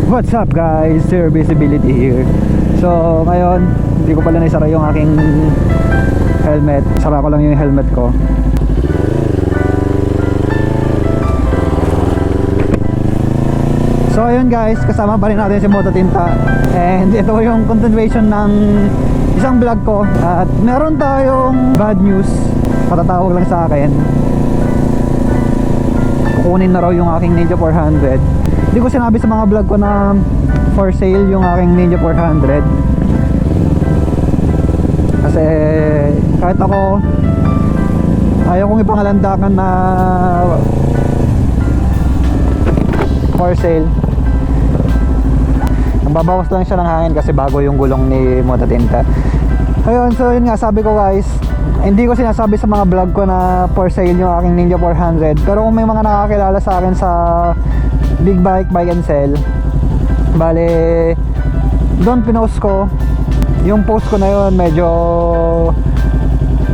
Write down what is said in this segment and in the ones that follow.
What's up guys, ZeroVisibility here. So ngayon, hindi ko pala naisara yung aking helmet. Sara ko lang yung helmet ko. So ayun guys, kasama pa rin natin si Moto Tinta. And ito yung continuation ng isang vlog ko. At meron tayong bad news. Patatawag lang sa akin. Kukunin na raw yung aking Ninja 400. Hindi ko sinabi sa mga vlog ko na for sale yung aking Ninja 400. Kasi kahit ako, ayaw kong ipangalandakan na for sale. Nagbabawas lang siya ng hangin kasi bago yung gulong ni Moto Tinta. Ayun, so yun nga, sabi ko guys, hindi ko sinasabi sa mga vlog ko na for sale yung aking Ninja 400. Pero kung may mga nakakilala sa akin sa big bike, buy and sell, bale doon pinost ko. Yung post ko na yun medyo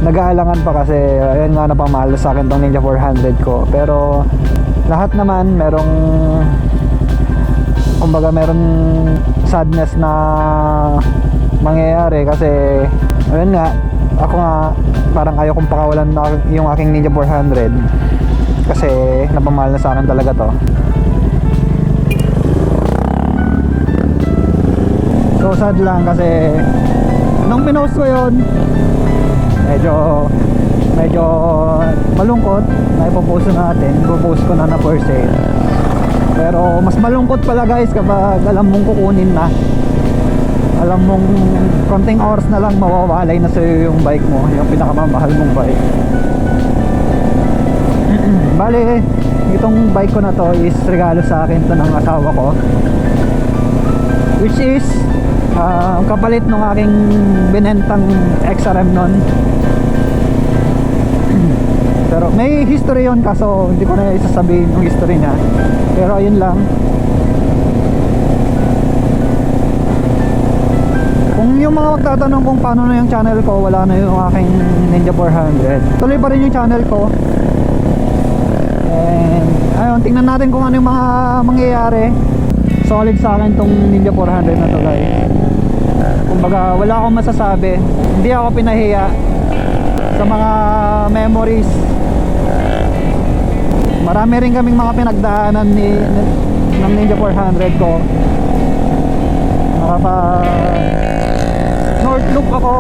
nag-aalangan pa kasi ayun nga, napamahal sa akin tong Ninja 400 ko. Pero lahat naman merong, kumbaga meron sadness na mangyayari kasi ayun nga, ako nga parang ayaw kong pakawalan yung aking Ninja 400 kasi napamahal na sa akin talaga to. So sad lang kasi nung pinost ko yun, medyo malungkot na ipopost natin. Ipopost ko na for sale. Pero mas malungkot pala guys kapag alam mong kukunin na, alam mong konting oras na lang mawawalay na sa'yo yung bike mo, yung pinakamamahal mong bike. Bale, itong bike ko na to is regalo sa akin to ng asawa ko, which is kapalit ng aking binentang XRM nun. Pero may history yon, kaso hindi ko na isasabihin yung history niya. Pero ayun lang. Kung yung mga magtatanong kung paano na yung channel ko, wala na yung aking Ninja 400. Tuloy pa rin yung channel ko. And ayun, tingnan natin kung ano yung mga mangyayari. Solid sa akin tong Ninja 400 na to guys. Kumbaga wala akong masasabi. Hindi ako pinahiya sa mga memories. Marami rin kaming mga pinagdaanan ng Ninja 400 ko. Nakapa North Loop ako.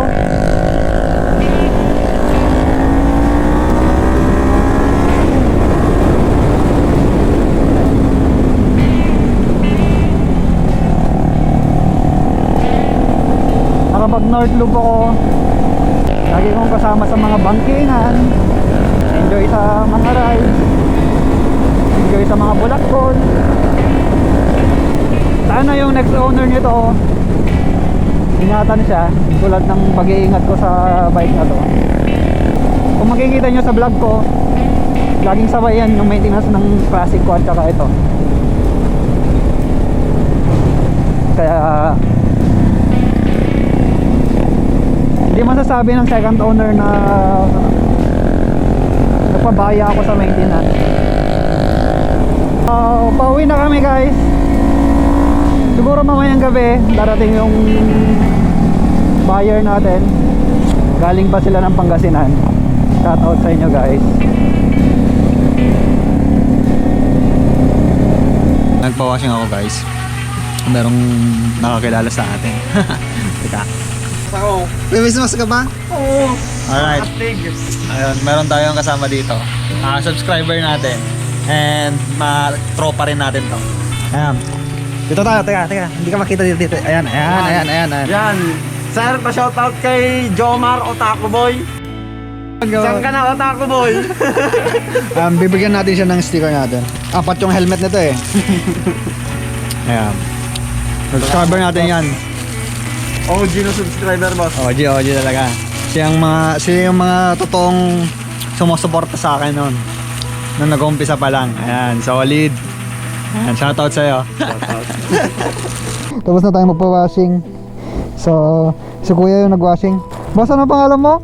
Nakapag North Loop ako. Lagi kong kasama sa mga bangkingan. Enjoy sa mga rides. Enjoy sa mga bulakbol. Sana yung next owner nito, ingatan siya tulad ng pag-iingat ko sa bike na to. Kung makikita nyo sa vlog ko, laging sabay yan yung maintenance ng classic ko at saka ito. Kaya hindi masasabi ng second owner na nagpabaya ako sa maintenance. Pauwi na kami guys. Siguro mamayang gabi darating yung buyer natin. Galing pa sila ng Pangasinan. Shout out sa inyo guys. Nagpa-washing ako guys. Merong nakakilala sa atin. Teka. Oo. Business ka ba? Oo. Alright. Ayun, meron tayong kasama dito. Subscriber natin. And tropa rin natin to. Ayan. Dito tayo, teka. Hindi ka makita dito. Ayan. Yan. Sir, pa-shoutout kay Jomar Otaku Boy. Saan ka na, Otaku Boy? Bibigyan natin siya ng sticker natin. Apat yung helmet nito eh. Ayan. Subscriber natin yan. OG na subscriber, boss. OG talaga. Siya yung mga totoong sumusuporta sa akin noon. Nung nag-umpisa pa lang. Ayan, solid. Ayan, shoutout sa'yo. Tapos na tayo magpa-washing. So, si kuya yung nag-washing. Boss, ano pangalan mo?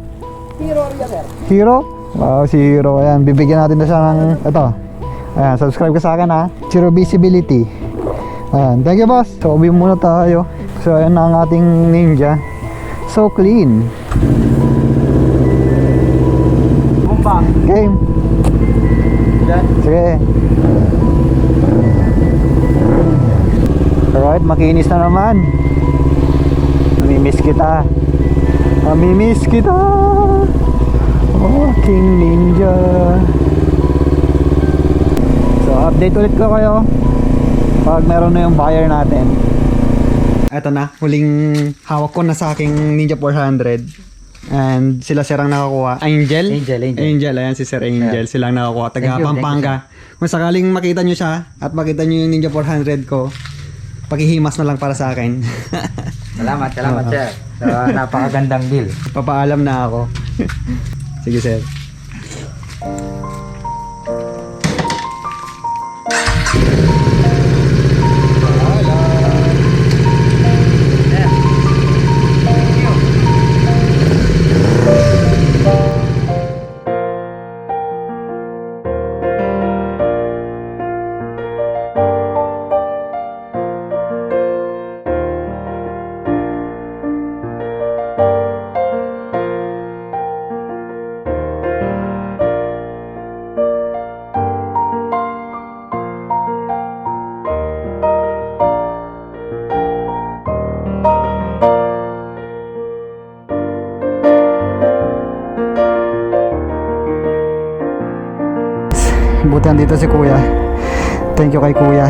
Hero? Wow, si Hero. Ayan, bibigyan natin na siya ng ito. Ayan, subscribe ka sa akin ha. ZeroVisibility. Ayan, thank you boss. So uwi muna tayo. So ayan na ang ating Ninja. So clean. Bumpa. Game. Yan. Sige. Alright, makinis na naman. Namimiss kita. Namimiss kita. Oh, King Ninja. So update ulit ko kayo pag meron na yung buyer natin. Eto na, huling hawak ko na sa aking Ninja 400. And sila sir ang nakakuha. Angel? Angel, ayan si Sir Angel. Yeah. Sila ang nakakuha. Taga Thank you, Pampanga. Kung sakaling makita nyo siya at makita nyo yung Ninja 400 ko, pakihimas na lang para sa akin. Salamat sir. So, napakagandang deal. Papaalam na ako. Sige sir. Buti nandito si kuya. Thank you kay kuya.